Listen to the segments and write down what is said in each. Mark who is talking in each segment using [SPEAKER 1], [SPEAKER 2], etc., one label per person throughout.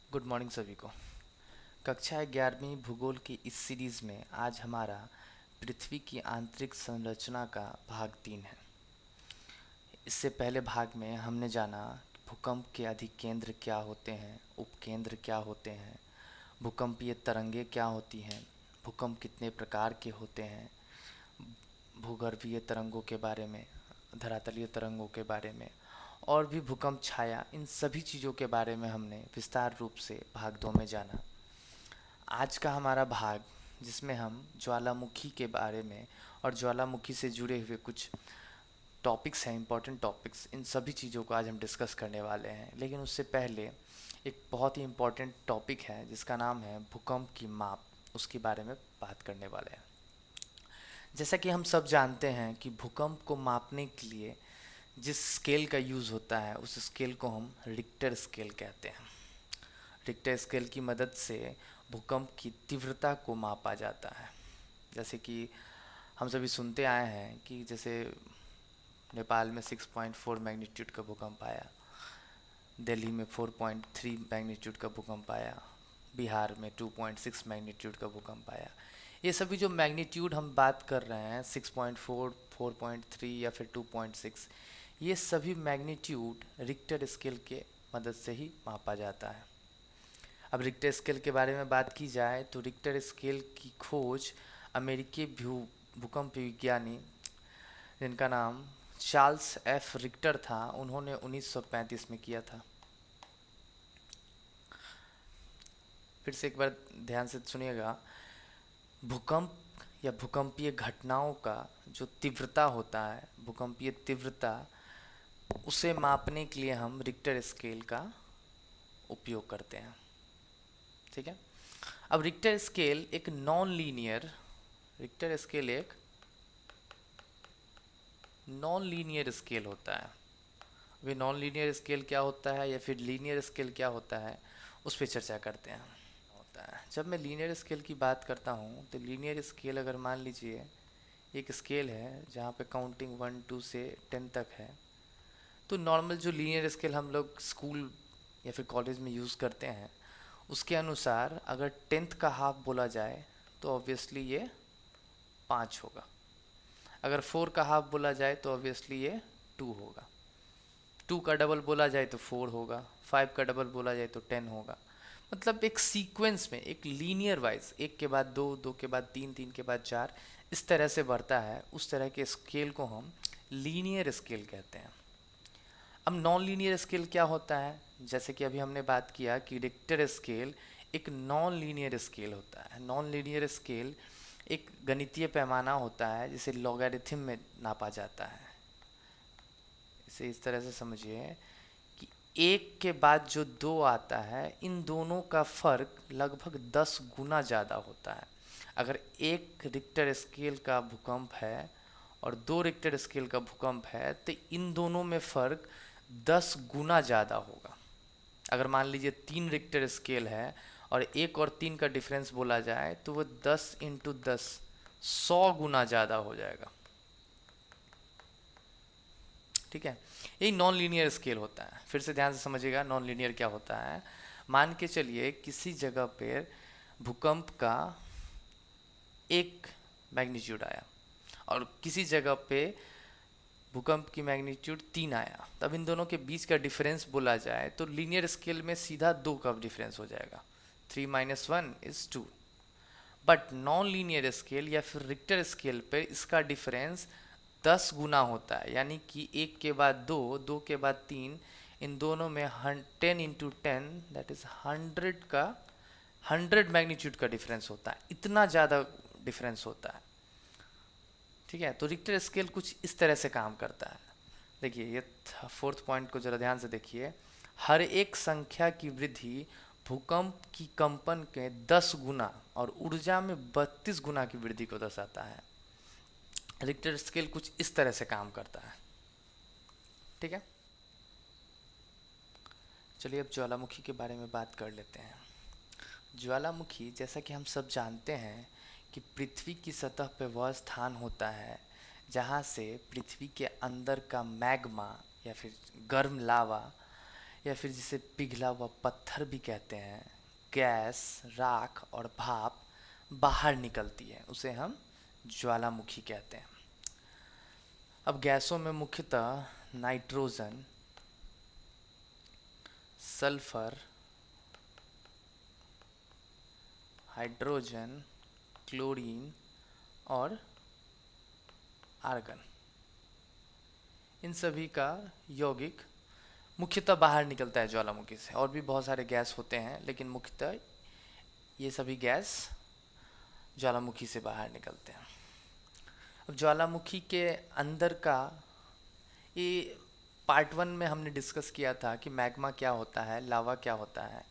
[SPEAKER 1] Good morning सभी को। कक्षा 11वीं भूगोल की इस सीरीज़ में आज हमारा पृथ्वी की आंतरिक संरचना का भाग 3 है। इससे पहले भाग में हमने जाना भूकंप के अधिकेंद्र क्या होते हैं, उपकेंद्र क्या होते हैं, भूकंपीय तरंगें क्या होती हैं, भूकंप कितने प्रकार के होते हैं, भूगर्भीय तरंगों के बारे में, धरातलीय तरंगों के बारे में और भी भूकंप छाया, इन सभी चीज़ों के बारे में हमने विस्तार रूप से भाग 2 में जाना। आज का हमारा भाग जिसमें हम ज्वालामुखी के बारे में और ज्वालामुखी से जुड़े हुए कुछ टॉपिक्स हैं, इम्पोर्टेंट टॉपिक्स, इन सभी चीज़ों को आज हम डिस्कस करने वाले हैं। लेकिन उससे पहले एक बहुत ही इम्पोर्टेंट टॉपिक है जिसका नाम है भूकंप की माप, उसके बारे में बात करने वाले हैं। जैसा कि हम सब जानते हैं कि भूकंप को मापने के लिए जिस स्केल का यूज़ होता है उस स्केल को हम रिक्टर स्केल कहते हैं। रिक्टर स्केल की मदद से भूकंप की तीव्रता को मापा जाता है। जैसे कि हम सभी सुनते आए हैं कि जैसे नेपाल में 6.4 मैग्नीट्यूड का भूकंप आया, दिल्ली में 4.3 मैग्नीट्यूड का भूकंप आया, बिहार में 2.6 मैग्नीट्यूड का भूकंप आया। ये सभी जो मैग्नीट्यूड हम बात कर रहे हैं 6.4, 4.3 या फिर 2.6, ये सभी मैग्नीट्यूड रिक्टर स्केल के मदद से ही मापा जाता है। अब रिक्टर स्केल के बारे में बात की जाए तो रिक्टर स्केल की खोज अमेरिकी भूकंप विज्ञानी जिनका नाम चार्ल्स एफ रिक्टर था, उन्होंने 1935 में किया था। फिर से एक बार ध्यान से सुनिएगा। भूकंप या भूकंपीय घटनाओं का जो तीव्रता होता है, भूकंपीय तीव्रता, उसे मापने के लिए हम रिक्टर स्केल का उपयोग करते हैं। ठीक है। अब रिक्टर स्केल एक नॉन लीनियर स्केल होता है। वे नॉन लीनियर स्केल क्या होता है या फिर लीनियर स्केल क्या होता है, उस पर चर्चा करते हैं। होता है जब मैं लीनियर स्केल की बात करता हूँ तो लीनियर स्केल अगर मान लीजिए एक स्केल है जहाँ पे काउंटिंग 1 2 से 10 तक है, तो नॉर्मल जो लीनियर स्केल हम लोग स्कूल या फिर कॉलेज में यूज़ करते हैं उसके अनुसार अगर 10th का हाफ बोला जाए तो ऑब्वियसली ये 5 होगा। अगर 4 का हाफ बोला जाए तो ऑब्वियसली ये 2 होगा। 2 का डबल बोला जाए तो 4 होगा। 5 का डबल बोला जाए तो 10 होगा। मतलब एक सीक्वेंस में, एक लीनियर वाइज, एक के बाद दो, दो के बाद तीन, तीन के बाद चार, इस तरह से बढ़ता है। उस तरह के स्केल को हम लीनियर स्केल कहते हैं। अब नॉन लीनियर स्केल क्या होता है? जैसे कि अभी हमने बात किया कि रिक्टर स्केल एक नॉन लीनियर स्केल होता है। नॉन लीनियर स्केल एक गणितीय पैमाना होता है जिसे लॉगरिथम में नापा जाता है। इसे इस तरह से समझिए कि एक के बाद जो दो आता है, इन दोनों का फर्क लगभग 10 गुना ज़्यादा होता है। अगर एक रिक्टर स्केल का भूकंप है और दो रिक्टर स्केल का भूकंप है तो इन दोनों में फ़र्क 10 गुना ज़्यादा होगा। अगर मान लीजिए 3 रिक्टर स्केल है और एक और 3 का डिफरेंस बोला जाए तो वो 10 इंटू 10 100 गुना ज़्यादा हो जाएगा। ठीक है, यही नॉन लीनियर स्केल होता है। फिर से ध्यान से समझिएगा नॉन लीनियर क्या होता है। मान के चलिए किसी जगह पर भूकंप का एक मैग्नीट्यूड आया और किसी जगह पे भूकंप की मैग्नीट्यूड 3 आया, तब इन दोनों के बीच का डिफरेंस बोला जाए तो लीनियर स्केल में सीधा 2 का डिफरेंस हो जाएगा। 3 - 1 = 2। बट नॉन लीनियर स्केल या फिर रिक्टर स्केल पर इसका डिफरेंस 10 गुना होता है। यानी कि एक के बाद दो, दो के बाद तीन, इन दोनों में 10 इंटू 10 दैट इज 100 का 100 मैग्नीट्यूड का डिफरेंस होता है। इतना ज़्यादा डिफरेंस होता है। ठीक है, तो रिक्टर स्केल कुछ इस तरह से काम करता है। देखिए ये फोर्थ पॉइंट को जरा ध्यान से देखिए। हर एक संख्या की वृद्धि भूकंप की कंपन के 10 गुना और ऊर्जा में 32 गुना की वृद्धि को दर्शाता है। रिक्टर स्केल कुछ इस तरह से काम करता है। ठीक है, चलिए अब ज्वालामुखी के बारे में बात कर लेते हैं। ज्वालामुखी, जैसा कि हम सब जानते हैं कि पृथ्वी की सतह पर वह स्थान होता है जहाँ से पृथ्वी के अंदर का मैग्मा या फिर गर्म लावा या फिर जिसे पिघला हुआ पत्थर भी कहते हैं, गैस, राख और भाप बाहर निकलती है, उसे हम ज्वालामुखी कहते हैं। अब गैसों में मुख्यतः नाइट्रोजन, सल्फर, हाइड्रोजन, क्लोरीन और आर्गन, इन सभी का यौगिक मुख्यतः बाहर निकलता है ज्वालामुखी से। और भी बहुत सारे गैस होते हैं, लेकिन मुख्यतः ये सभी गैस ज्वालामुखी से बाहर निकलते हैं। अब ज्वालामुखी के अंदर का, ये पार्ट 1 में हमने डिस्कस किया था कि मैग्मा क्या होता है, लावा क्या होता है।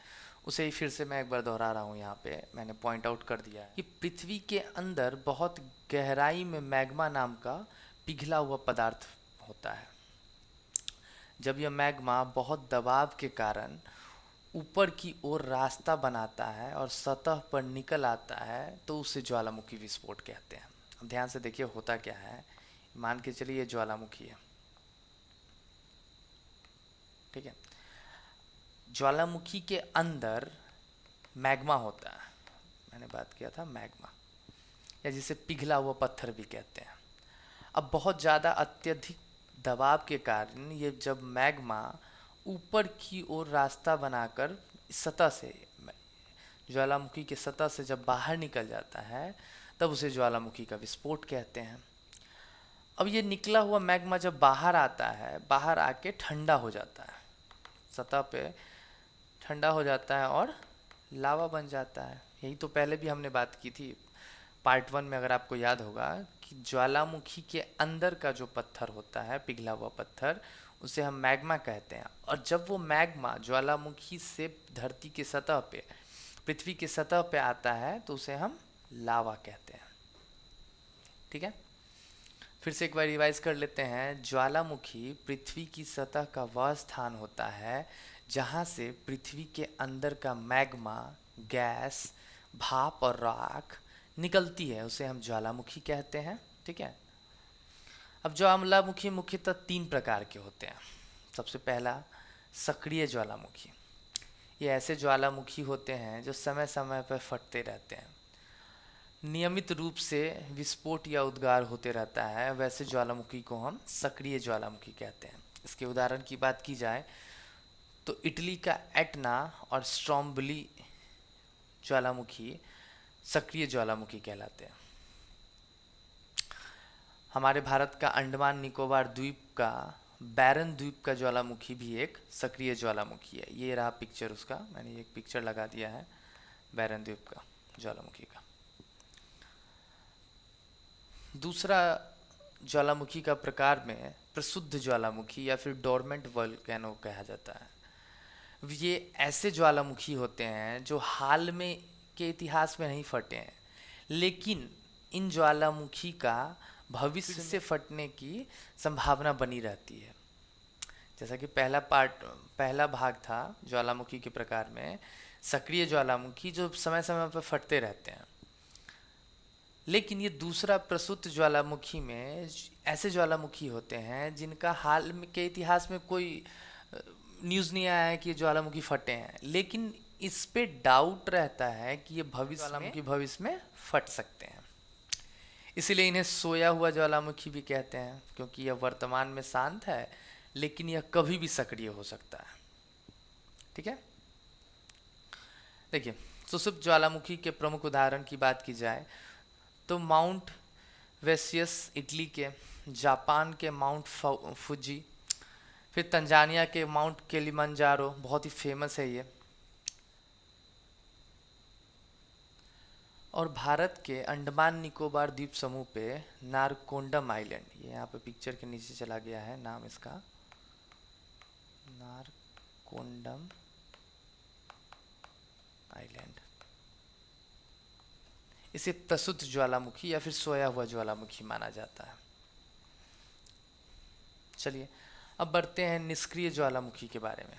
[SPEAKER 1] उसे ही फिर से मैं एक बार दोहरा रहा हूँ। यहाँ पे मैंने पॉइंट आउट कर दिया है कि पृथ्वी के अंदर बहुत गहराई में मैग्मा नाम का पिघला हुआ पदार्थ होता है। जब यह मैग्मा बहुत दबाव के कारण ऊपर की ओर रास्ता बनाता है और सतह पर निकल आता है, तो उसे ज्वालामुखी विस्फोट कहते हैं। अब ध्यान से देखिए होता क्या है। मान के चलिए ये ज्वालामुखी है, ठीक है। ज्वालामुखी के अंदर मैग्मा होता है, मैंने बात किया था मैग्मा, या जिसे पिघला हुआ पत्थर भी कहते हैं। अब बहुत ज़्यादा अत्यधिक दबाव के कारण ये जब मैग्मा ऊपर की ओर रास्ता बनाकर सतह से, ज्वालामुखी के सतह से जब बाहर निकल जाता है, तब उसे ज्वालामुखी का विस्फोट कहते हैं। अब ये निकला हुआ मैग्मा जब बाहर आता है, बाहर आके ठंडा हो जाता है, सतह पे ठंडा हो जाता है और लावा बन जाता है। यही तो पहले भी हमने बात की थी पार्ट 1 में, अगर आपको याद होगा, कि ज्वालामुखी के अंदर का जो पत्थर होता है, पिघला हुआ पत्थर, उसे हम मैग्मा कहते हैं। और जब वो मैग्मा ज्वालामुखी से धरती की सतह पे, पृथ्वी की सतह पे आता है, तो उसे हम लावा कहते हैं, ठीक है। फिर से एक बार रिवाइज कर लेते हैं। ज्वालामुखी पृथ्वी की सतह का वह स्थान होता है जहाँ से पृथ्वी के अंदर का मैग्मा, गैस, भाप और राख निकलती है, उसे हम ज्वालामुखी कहते हैं, ठीक है। अब ज्वालामुखी मुख्यतः 3 प्रकार के होते हैं। सबसे पहला सक्रिय ज्वालामुखी। ये ऐसे ज्वालामुखी होते हैं जो समय समय पर फटते रहते हैं, नियमित रूप से विस्फोट या उद्गार होते रहता है, वैसे ज्वालामुखी को हम सक्रिय ज्वालामुखी कहते हैं। इसके उदाहरण की बात की जाए तो इटली का एटना और स्ट्रोम्बोली ज्वालामुखी सक्रिय ज्वालामुखी कहलाते हैं। हमारे भारत का अंडमान निकोबार द्वीप का बैरन द्वीप का ज्वालामुखी भी एक सक्रिय ज्वालामुखी है। ये रहा पिक्चर उसका, मैंने एक पिक्चर लगा दिया है बैरन द्वीप का ज्वालामुखी का। दूसरा ज्वालामुखी का प्रकार में प्रशुद्ध ज्वालामुखी या फिर डोरमेंट वोल्केनो कहा जाता है। ये ऐसे ज्वालामुखी होते हैं जो हाल में के इतिहास में नहीं फटे हैं, लेकिन इन ज्वालामुखी का भविष्य से फटने की संभावना बनी रहती है। जैसा कि पहला भाग था ज्वालामुखी के प्रकार में सक्रिय ज्वालामुखी, जो समय समय पर फटते रहते हैं। लेकिन ये दूसरा प्रसूत ज्वालामुखी में ऐसे ज्वालामुखी होते हैं जिनका हाल में के इतिहास में कोई न्यूज़ नहीं आया है कि ये ज्वालामुखी फटे हैं, लेकिन इस पे डाउट रहता है कि ये भविष्य में फट सकते हैं। इसीलिए इन्हें सोया हुआ ज्वालामुखी भी कहते हैं, क्योंकि यह वर्तमान में शांत है, लेकिन यह कभी भी सक्रिय हो सकता है, ठीक है। देखिए, सुषुप्त ज्वालामुखी के प्रमुख उदाहरण की बात की जाए तो माउंट वेसियस इटली के, जापान के माउंट फुजी, फिर तंजानिया के माउंट किलिमंजारो, बहुत ही फेमस है ये, और भारत के अंडमान निकोबार द्वीप समूह पे नारकोंडम आइलैंड, ये यहाँ पे पिक्चर के नीचे चला गया है नाम इसका, नारकोंडम आइलैंड। इसे प्रसूत ज्वालामुखी या फिर सोया हुआ ज्वालामुखी माना जाता है। चलिए अब बढ़ते हैं निष्क्रिय ज्वालामुखी के बारे में।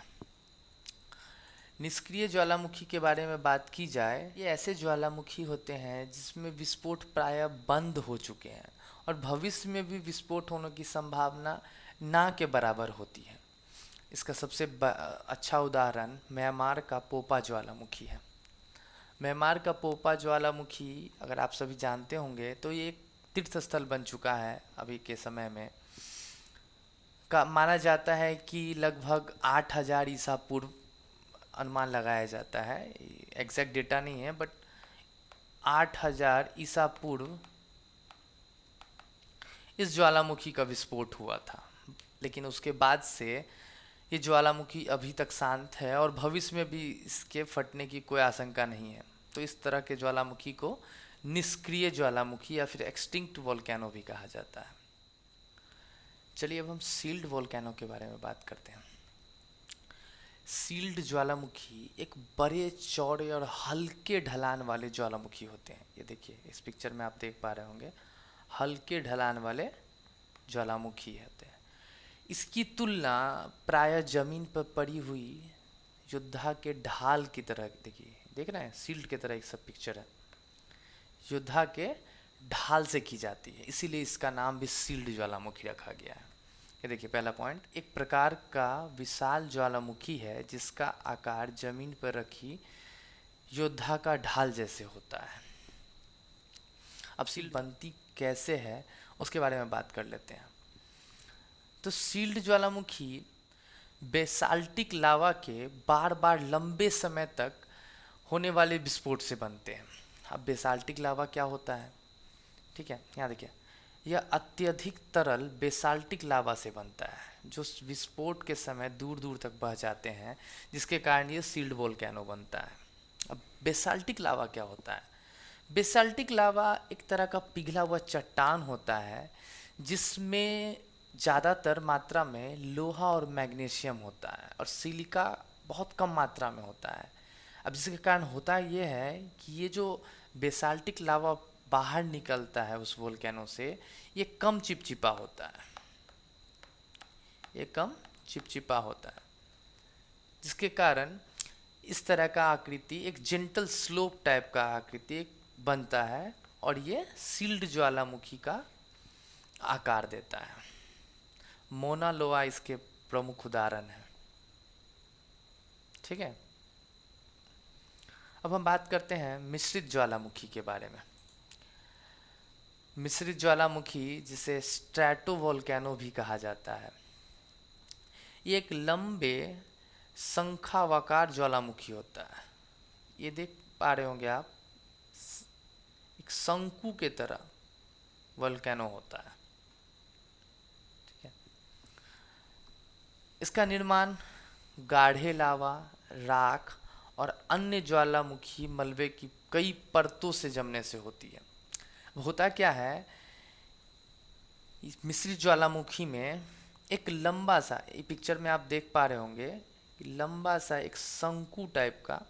[SPEAKER 1] निष्क्रिय ज्वालामुखी के बारे में बात की जाए, ये ऐसे ज्वालामुखी होते हैं जिसमें विस्फोट प्रायः बंद हो चुके हैं और भविष्य में भी विस्फोट होने की संभावना ना के बराबर होती है। इसका सबसे अच्छा उदाहरण म्यांमार का पोपा ज्वालामुखी है। म्यांमार का पोपा ज्वालामुखी अगर आप सभी जानते होंगे तो ये एक तीर्थ स्थल बन चुका है अभी के समय में। का माना जाता है कि लगभग 8000 ईसा पूर्व अनुमान लगाया जाता है, एग्जैक्ट डेटा नहीं है, बट 8000 ईसा पूर्व इस ज्वालामुखी का विस्फोट हुआ था। लेकिन उसके बाद से ये ज्वालामुखी अभी तक शांत है और भविष्य में भी इसके फटने की कोई आशंका नहीं है। तो इस तरह के ज्वालामुखी को निष्क्रिय ज्वालामुखी या फिर एक्सटिंक्ट वोल्केनो भी कहा जाता है। चलिए अब हम सील्ड वोल्केनो के बारे में बात करते हैं। सील्ड ज्वालामुखी एक बड़े चौड़े और हल्के ढलान वाले ज्वालामुखी होते हैं। ये देखिए इस पिक्चर में आप देख पा रहे होंगे, हल्के ढलान वाले ज्वालामुखी होते हैं। इसकी तुलना प्रायः जमीन पर पड़ी हुई योद्धा के ढाल की तरह, देखिए देख रहे हैं सील्ड की तरह एक सब पिक्चर है, योद्धा के ढाल से की जाती है, इसीलिए इसका नाम भी सील्ड ज्वालामुखी रखा गया है। ये देखिए पहला पॉइंट, एक प्रकार का विशाल ज्वालामुखी है जिसका आकार जमीन पर रखी योद्धा का ढाल जैसे होता है। अब सील्ड बनती कैसे है उसके बारे में बात कर लेते हैं। तो सील्ड ज्वालामुखी बेसाल्टिक लावा के बार बार लंबे समय तक होने वाले विस्फोट से बनते हैं। अब बेसाल्टिक लावा क्या होता है, ठीक है, यहाँ देखिए, यह अत्यधिक तरल बेसाल्टिक लावा से बनता है जो विस्फोट के समय दूर दूर तक बह जाते हैं, जिसके कारण ये सील्ड वोल्केनो बनता है। अब बेसाल्टिक लावा क्या होता है? बेसाल्टिक लावा एक तरह का पिघला हुआ चट्टान होता है जिसमें ज़्यादातर मात्रा में लोहा और मैग्नीशियम होता है और सिलिका बहुत कम मात्रा में होता है। अब जिसके कारण होता ये है कि ये जो बेसाल्टिक लावा बाहर निकलता है उस वोल्केनो से, ये कम चिपचिपा होता है, ये कम चिपचिपा होता है, जिसके कारण इस तरह का आकृति एक जेंटल स्लोप टाइप का आकृति बनता है और ये सील्ड ज्वालामुखी का आकार देता है। मोना लोआ इसके प्रमुख उदाहरण है। ठीक है, अब हम बात करते हैं मिश्रित ज्वालामुखी के बारे में। मिश्रित ज्वालामुखी जिसे स्ट्रैटोवोल्केनो भी कहा जाता है, ये एक लंबे शंखावाकार ज्वालामुखी होता है। ये देख पा रहे होंगे आप, एक शंकु के तरह वोल्केनो होता है। ठीक है, इसका निर्माण गाढ़े लावा, राख और अन्य ज्वालामुखी मलबे की कई परतों से जमने से होती है। होता क्या है, इस मिश्रित ज्वालामुखी में एक लंबा सा, ये पिक्चर में आप देख पा रहे होंगे, लंबा सा एक शंकु टाइप का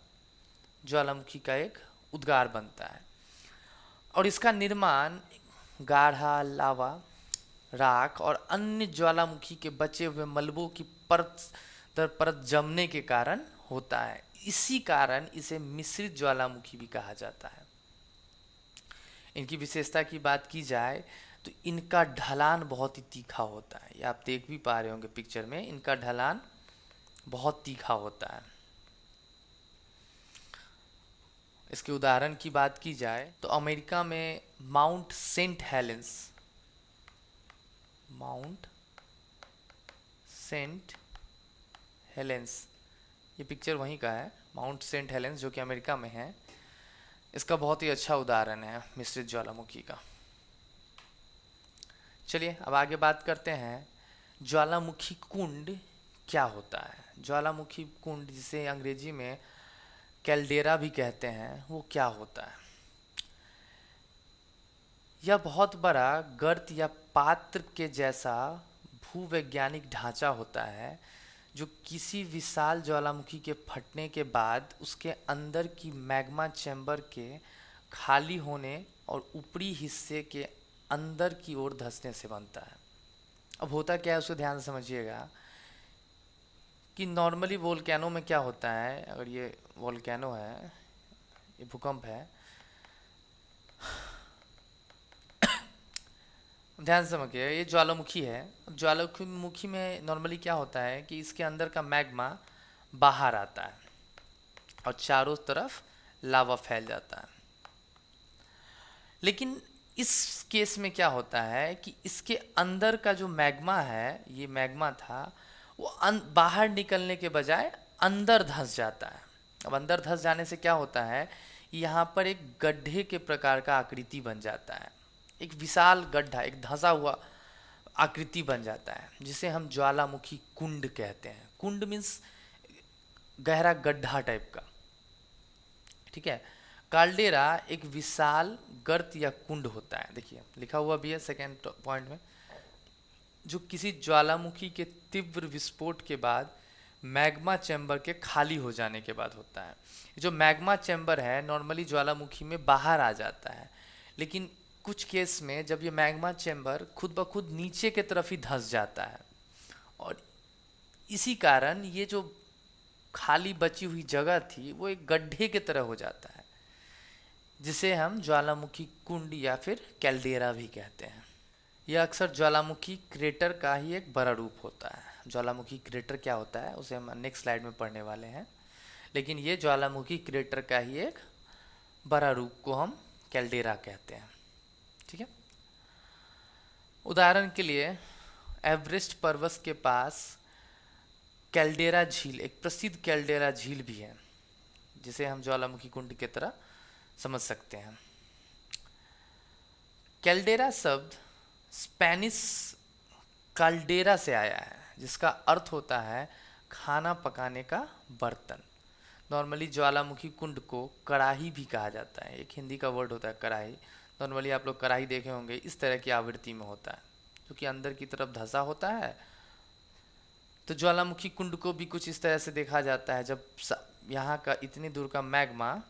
[SPEAKER 1] ज्वालामुखी का एक उद्गार बनता है और इसका निर्माण गाढ़ा लावा, राख और अन्य ज्वालामुखी के बचे हुए मलबों की परत दर परत जमने के कारण होता है। इसी कारण इसे मिश्रित ज्वालामुखी भी कहा जाता है। इनकी विशेषता की बात की जाए तो इनका ढलान बहुत ही तीखा होता है। ये आप देख भी पा रहे होंगे पिक्चर में, इनका ढलान बहुत तीखा होता है। इसके उदाहरण की बात की जाए तो अमेरिका में माउंट सेंट हेलेंस, ये पिक्चर वहीं का है, माउंट सेंट हेलेंस जो कि अमेरिका में है। इसका बहुत ही अच्छा उदाहरण है मिश्रित ज्वालामुखी का। चलिए अब आगे बात करते हैं ज्वालामुखी कुंड क्या होता है। ज्वालामुखी कुंड जिसे अंग्रेजी में कैल्डेरा भी कहते हैं, वो क्या होता है? यह बहुत बड़ा गर्त या पात्र के जैसा भूवैज्ञानिक ढांचा होता है जो किसी विशाल ज्वालामुखी के फटने के बाद उसके अंदर की मैग्मा चैम्बर के खाली होने और ऊपरी हिस्से के अंदर की ओर धंसने से बनता है। अब होता क्या है, उसको ध्यान से समझिएगा कि नॉर्मली वोल्केनो में क्या होता है, अगर ये वोल्केनो है, ये भूकंप है, ध्यान से समझिए, ये ज्वालामुखी है। अब ज्वालामुखी में नॉर्मली क्या होता है कि इसके अंदर का मैग्मा बाहर आता है और चारों तरफ लावा फैल जाता है। लेकिन इस केस में क्या होता है कि इसके अंदर का जो मैग्मा है, ये मैग्मा था, वो बाहर निकलने के बजाय अंदर धंस जाता है। अब अंदर धंस जाने से क्या होता है, यहाँ पर एक गड्ढे के प्रकार का आकृति बन जाता है। एक विशाल गड्ढा, एक धंसा हुआ आकृति बन जाता है, जिसे हम ज्वालामुखी कुंड कहते हैं। कुंड मीन्स गहरा गड्ढा टाइप का, ठीक है। काल्डेरा एक विशाल गर्त या कुंड होता है, देखिए लिखा हुआ भी है सेकेंड पॉइंट में, जो किसी ज्वालामुखी के तीव्र विस्फोट के बाद मैग्मा चैम्बर के खाली हो जाने के बाद होता है। जो मैग्मा चैम्बर है नॉर्मली ज्वालामुखी में बाहर आ जाता है, लेकिन कुछ केस में जब ये मैग्मा चैम्बर खुद ब खुद नीचे के तरफ ही धंस जाता है, और इसी कारण ये जो खाली बची हुई जगह थी वो एक गड्ढे की तरह हो जाता है, जिसे हम ज्वालामुखी कुंड या फिर कैल्डेरा भी कहते हैं। यह अक्सर ज्वालामुखी क्रेटर का ही एक बड़ा रूप होता है। ज्वालामुखी क्रेटर क्या होता है उसे हम नेक्स्ट स्लाइड में पढ़ने वाले हैं, लेकिन ये ज्वालामुखी क्रेटर का ही एक बड़ा रूप को हम कैल्डेरा कहते हैं, ठीक है। उदाहरण के लिए एवरेस्ट पर्वत के पास कैल्डेरा झील, एक प्रसिद्ध कैल्डेरा झील भी है, जिसे हम ज्वालामुखी कुंड की तरह समझ सकते हैं। कैल्डेरा शब्द स्पेनिश काल्डेरा से आया है, जिसका अर्थ होता है खाना पकाने का बर्तन। नॉर्मली ज्वालामुखी कुंड को कढ़ाई भी कहा जाता है, एक हिंदी का वर्ड होता है कढ़ाई। नॉर्मली आप लोग कढ़ाई देखे होंगे, इस तरह की आवृत्ति में होता है, जो कि अंदर की तरफ धंसा होता है। तो ज्वालामुखी कुंड को भी कुछ इस तरह से देखा जाता है, जब यहाँ का इतनी दूर का मैग्मा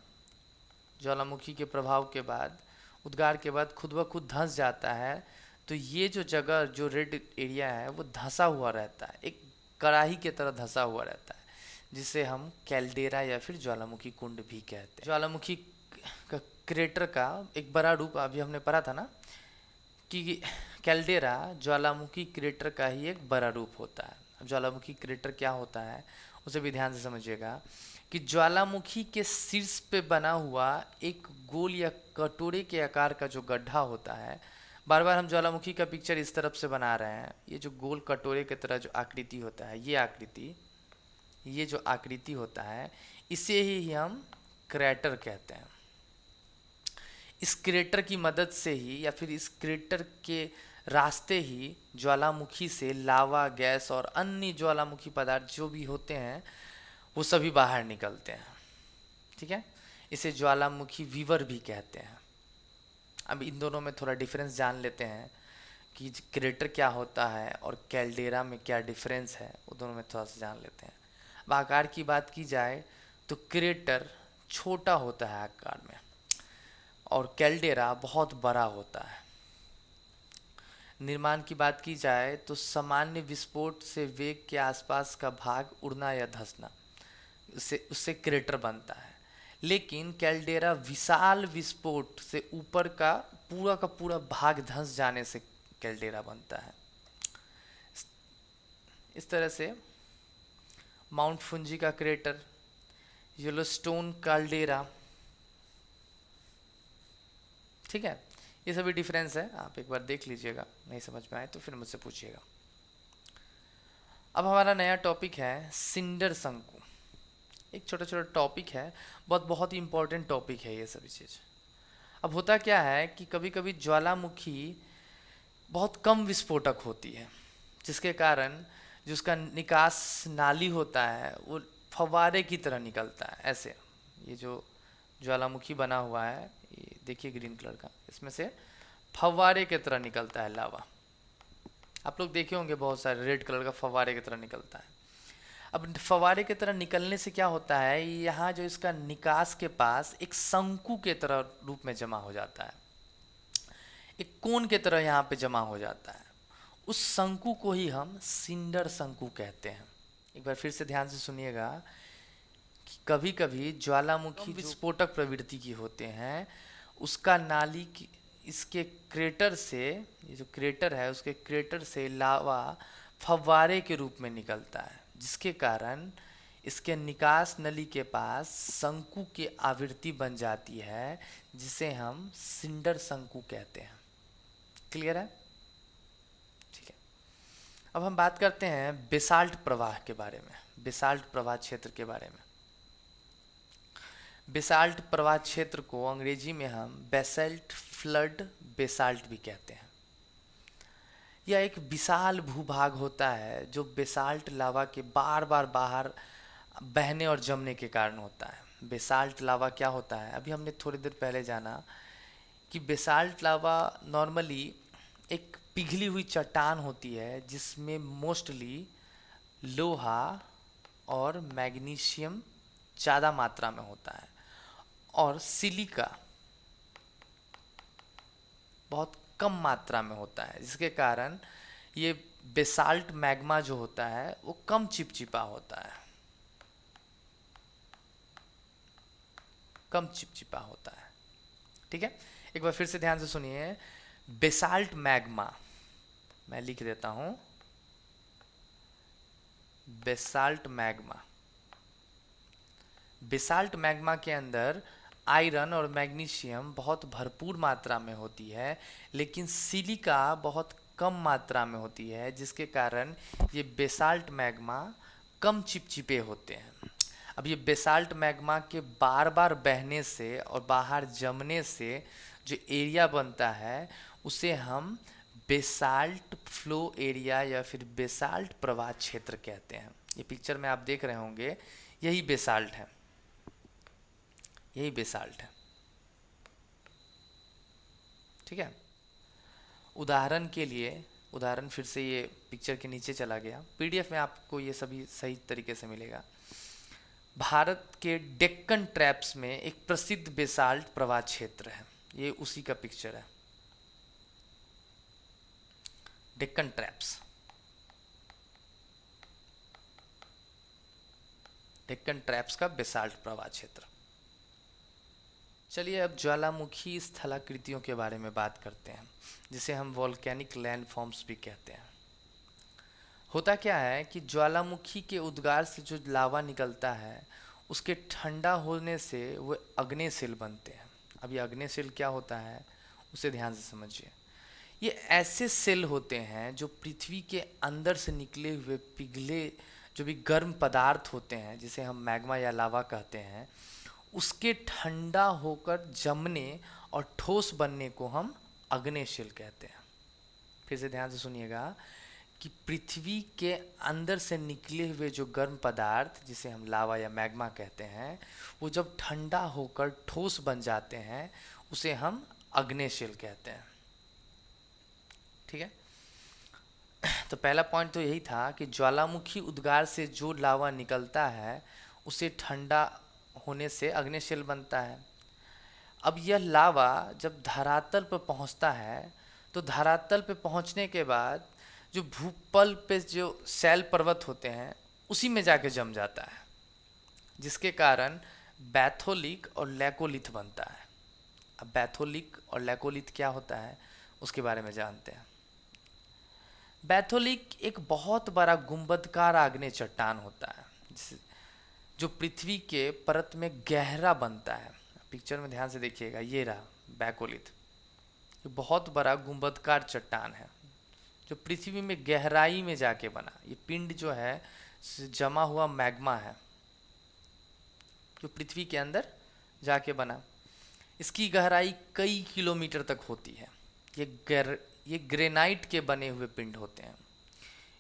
[SPEAKER 1] ज्वालामुखी के प्रभाव के बाद, उद्गार के बाद खुद ब खुद धंस जाता है, तो ये जो जगह, जो रेड एरिया है, वो धंसा हुआ रहता है, एक कढ़ाई की तरह धंसा हुआ रहता है, जिसे हम कैल्डेरा या फिर ज्वालामुखी कुंड भी कहते हैं। ज्वालामुखी का क्रेटर का एक बड़ा रूप अभी हमने पढ़ा था ना, कि कैल्डेरा ज्वालामुखी क्रेटर का ही एक बड़ा रूप होता है। ज्वालामुखी क्रेटर क्या होता है उसे भी ध्यान से समझिएगा, कि ज्वालामुखी के शीर्ष पे बना हुआ एक गोल या कटोरे के आकार का जो गड्ढा होता है, बार बार हम ज्वालामुखी का पिक्चर इस तरफ से बना रहे हैं, ये जो गोल कटोरे की तरह जो आकृति होता है, ये जो आकृति होता है, इसे ही हम क्रेटर कहते हैं। इस क्रेटर की मदद से ही या फिर इस क्रेटर के रास्ते ही ज्वालामुखी से लावा, गैस और अन्य ज्वालामुखी पदार्थ जो भी होते हैं वो सभी बाहर निकलते हैं, ठीक है। इसे ज्वालामुखी वीवर भी कहते हैं। अब इन दोनों में थोड़ा डिफरेंस जान लेते हैं कि क्रेटर क्या होता है और कैल्डेरा में क्या डिफरेंस है, वो दोनों में थोड़ा सा जान लेते हैं। अब आकार की बात की जाए तो क्रेटर छोटा होता है आकार में, और कैल्डेरा बहुत बड़ा होता है। निर्माण की बात की जाए तो सामान्य विस्फोट से वेग के आसपास का भाग उड़ना या धंसना, उससे क्रेटर बनता है। लेकिन कैल्डेरा विशाल विस्फोट से ऊपर का पूरा भाग धंस जाने से कैल्डेरा बनता है। इस तरह से माउंट फुंजी का क्रेटर, येलोस्टोन कैल्डेरा, ठीक है, ये सभी डिफरेंस है, आप एक बार देख लीजिएगा, नहीं समझ में आए तो फिर मुझसे पूछिएगा। अब हमारा नया टॉपिक है सिंडर शंकु। एक छोटा छोटा टॉपिक है, बहुत ही इंपॉर्टेंट टॉपिक है ये सभी चीज़। अब होता क्या है कि कभी कभी ज्वालामुखी बहुत कम विस्फोटक होती है, जिसके कारण जो उसका निकास नाली होता है वो फव्वारे की तरह निकलता है ऐसे। ये जो ज्वालामुखी बना हुआ है, ये देखिए ग्रीन कलर का, इसमें से फव्वारे की तरह निकलता है लावा। आप लोग देखे होंगे बहुत सारे रेड कलर का फव्वारे की तरह निकलता है। अब फव्वारे की तरह निकलने से क्या होता है, यहाँ जो इसका निकास के पास एक शंकु के तरह रूप में जमा हो जाता है, एक कोन के तरह यहाँ पे जमा हो जाता है। उस शंकु को ही हम सिंडर शंकु कहते हैं। एक बार फिर से ध्यान से सुनिएगा कि कभी कभी ज्वालामुखी विस्फोटक प्रवृत्ति की होते हैं, उसका नाली की इसके क्रेटर से, ये जो क्रेटर है उसके क्रेटर से लावा फव्वारे के रूप में निकलता है, जिसके कारण इसके निकास नली के पास शंकु की आवृत्ति बन जाती है, जिसे हम सिंडर शंकु कहते हैं। क्लियर है? ठीक है। अब हम बात करते हैं बेसाल्ट प्रवाह के बारे में, बेसाल्ट प्रवाह क्षेत्र के बारे में। बेसाल्ट प्रवाह क्षेत्र को अंग्रेजी में हम बेसाल्ट फ्लड बेसाल्ट भी कहते हैं। यह एक विशाल भूभाग होता है जो बेसाल्ट लावा के बार बार बाहर बहने और जमने के कारण होता है। बेसाल्ट लावा क्या होता है? अभी हमने थोड़ी देर पहले जाना कि बेसाल्ट लावा नॉर्मली एक पिघली हुई चट्टान होती है जिसमें मोस्टली लोहा और मैग्नीशियम ज़्यादा मात्रा में होता है और सिलिका बहुत कम मात्रा में होता है, जिसके कारण ये बेसाल्ट मैग्मा जो होता है वो कम चिपचिपा होता है, कम चिपचिपा होता है। ठीक है, एक बार फिर से ध्यान से सुनिए। बेसाल्ट मैग्मा, मैं लिख देता हूं, बेसाल्ट मैग्मा। बेसाल्ट मैग्मा के अंदर आयरन और मैग्नीशियम बहुत भरपूर मात्रा में होती है, लेकिन सिलिका बहुत कम मात्रा में होती है, जिसके कारण ये बेसाल्ट मैग्मा कम चिपचिपे होते हैं। अब ये बेसाल्ट मैग्मा के बार बार बहने से और बाहर जमने से जो एरिया बनता है उसे हम बेसाल्ट फ्लो एरिया या फिर बेसाल्ट प्रवाह क्षेत्र कहते हैं। ये पिक्चर में आप देख रहे होंगे, यही बेसाल्ट है, यही बेसाल्ट है। ठीक है, उदाहरण के लिए, उदाहरण फिर से ये पिक्चर के नीचे चला गया, पीडीएफ में आपको ये सभी सही तरीके से मिलेगा। भारत के डेक्कन ट्रैप्स में एक प्रसिद्ध बेसाल्ट प्रवाह क्षेत्र है, ये उसी का पिक्चर है, डेक्कन ट्रैप्स, डेक्कन ट्रैप्स का बेसाल्ट प्रवाह क्षेत्र। चलिए अब ज्वालामुखी स्थलाकृतियों के बारे में बात करते हैं, जिसे हम वॉल्केनिक लैंडफॉर्म्स भी कहते हैं। होता क्या है कि ज्वालामुखी के उद्गार से जो लावा निकलता है उसके ठंडा होने से वो अग्नेयशिल बनते हैं। अब ये अग्नेयशिल क्या होता है उसे ध्यान से समझिए। ये ऐसे सेल होते हैं जो पृथ्वी के अंदर से निकले हुए पिघले जो भी गर्म पदार्थ होते हैं, जिसे हम मैग्मा या लावा कहते हैं, उसके ठंडा होकर जमने और ठोस बनने को हम अग्नेयशिल कहते हैं। फिर से ध्यान से सुनिएगा कि पृथ्वी के अंदर से निकले हुए जो गर्म पदार्थ, जिसे हम लावा या मैग्मा कहते हैं, वो जब ठंडा होकर ठोस बन जाते हैं उसे हम अग्नेयशिल कहते हैं। ठीक है, तो पहला पॉइंट तो यही था कि ज्वालामुखी उद्गार से जो लावा निकलता है उसे ठंडा होने से अग्नेयशिल बनता है। अब यह लावा जब धरातल पर पहुंचता है तो धरातल पर पहुंचने के बाद जो भूपल पे जो शैल पर्वत होते हैं उसी में जाके जम जाता है, जिसके कारण बैथोलिक और लैकोलिथ बनता है। अब बैथोलिक और लैकोलिथ क्या होता है उसके बारे में जानते हैं। बैथोलिक एक बहुत बड़ा गुंबदकार आग्नेय चट्टान होता है जो पृथ्वी के परत में गहरा बनता है। पिक्चर में ध्यान से देखिएगा, ये रहा बैकोलिथ, ये बहुत बड़ा गुंबदकार चट्टान है जो पृथ्वी में गहराई में जाके बना। ये पिंड जो है जमा हुआ मैग्मा है जो पृथ्वी के अंदर जाके बना। इसकी गहराई कई किलोमीटर तक होती है। ये ग्रेनाइट के बने हुए पिंड होते हैं।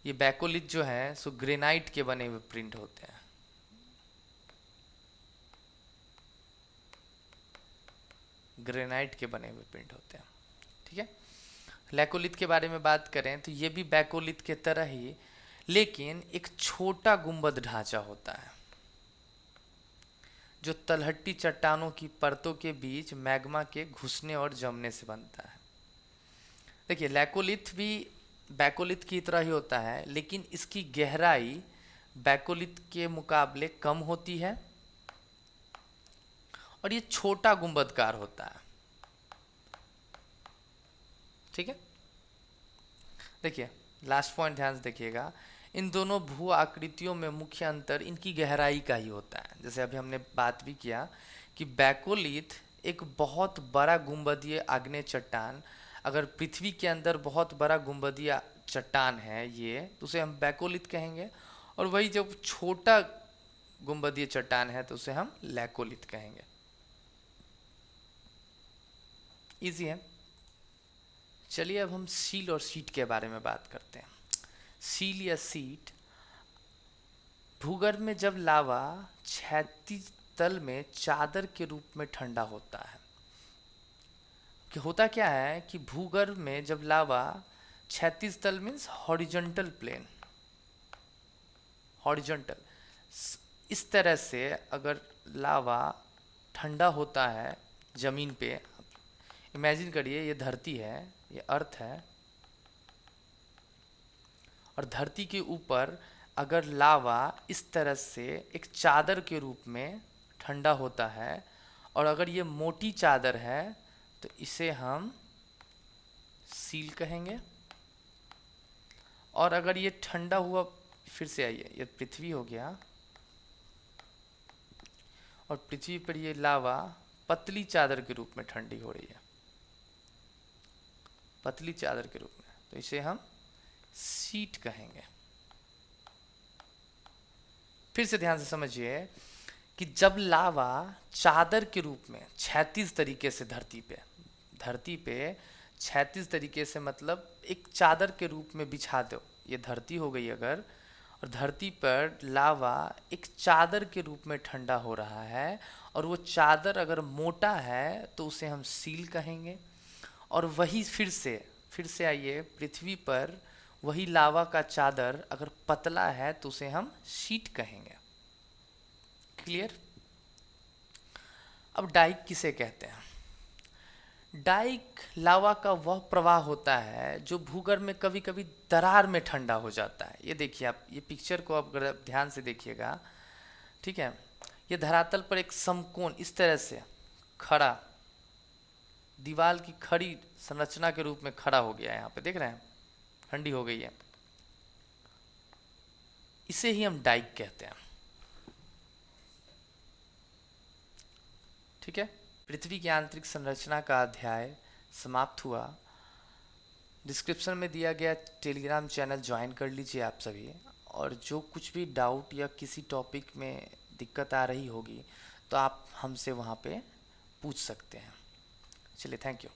[SPEAKER 1] ये बैकोलिथ जो है सो ग्रेनाइट के बने हुए पिंड होते हैं। ग्रेनाइट के बने हुए पिंड होते हैं। ठीक है, लैकोलिथ के बारे में बात करें तो ये भी बैकोलिथ के तरह ही, लेकिन एक छोटा गुंबद ढांचा होता है जो तलहटी चट्टानों की परतों के बीच मैग्मा के घुसने और जमने से बनता है। देखिए, लैकोलिथ भी बैकोलिथ की तरह ही होता है, लेकिन इसकी गहराई बैकोलिथ के मुकाबले कम होती है और ये छोटा गुंबदकार होता है। ठीक है, देखिए लास्ट पॉइंट ध्यान से देखिएगा, इन दोनों भू आकृतियों में मुख्य अंतर इनकी गहराई का ही होता है। जैसे अभी हमने बात भी किया कि बैकोलिथ एक बहुत बड़ा गुंबदीय आग्नेय चट्टान, अगर पृथ्वी के अंदर बहुत बड़ा गुंबदीय चट्टान है ये, तो उसे हम बैकोलिथ कहेंगे, और वही जब छोटा गुंबदीय चट्टान है तो उसे हम लैकोलिथ कहेंगे। इजी है। चलिए अब हम सील और शीट के बारे में बात करते हैं। सील या शीट, भूगर्भ में जब लावा क्षैतिज तल में चादर के रूप में ठंडा होता है, कि होता क्या है कि भूगर्भ में जब लावा क्षैतिज तल मीन्स हॉरिजॉन्टल प्लेन, हॉरिजॉन्टल, इस तरह से अगर लावा ठंडा होता है जमीन पे, इमेजिन करिए ये धरती है, ये अर्थ है, और धरती के ऊपर अगर लावा इस तरह से एक चादर के रूप में ठंडा होता है, और अगर ये मोटी चादर है तो इसे हम सील कहेंगे। और अगर ये ठंडा हुआ, फिर से आइए, ये पृथ्वी हो गया, और पृथ्वी पर ये लावा पतली चादर के रूप में ठंडी हो रही है, पतली चादर के रूप में, तो इसे हम शीट कहेंगे। फिर से ध्यान से समझिए कि जब लावा चादर के रूप में क्षैतिज तरीके से धरती पे क्षैतिज तरीके से, मतलब एक चादर के रूप में बिछा दो, ये धरती हो गई अगर, और धरती पर लावा एक चादर के रूप में ठंडा हो रहा है, और वो चादर अगर मोटा है तो उसे हम सील कहेंगे। और वही फिर से आइए, पृथ्वी पर वही लावा का चादर अगर पतला है तो उसे हम शीट कहेंगे। क्लियर? अब डाइक किसे कहते हैं? डाइक लावा का वह प्रवाह होता है जो भूगर्भ में कभी कभी दरार में ठंडा हो जाता है। ये देखिए आप, ये पिक्चर को आप अगर ध्यान से देखिएगा, ठीक है, ये धरातल पर एक समकोण इस तरह से खड़ा, दीवार की खड़ी संरचना के रूप में खड़ा हो गया है, यहाँ पे देख रहे हैं, ठंडी हो गई है, इसे ही हम डाइक कहते हैं। ठीक है, पृथ्वी की आंतरिक संरचना का अध्याय समाप्त हुआ। डिस्क्रिप्शन में दिया गया टेलीग्राम चैनल ज्वाइन कर लीजिए आप सभी, और जो कुछ भी डाउट या किसी टॉपिक में दिक्कत आ रही होगी तो आप हमसे वहाँ पे पूछ सकते हैं। चलिए, थैंक यू।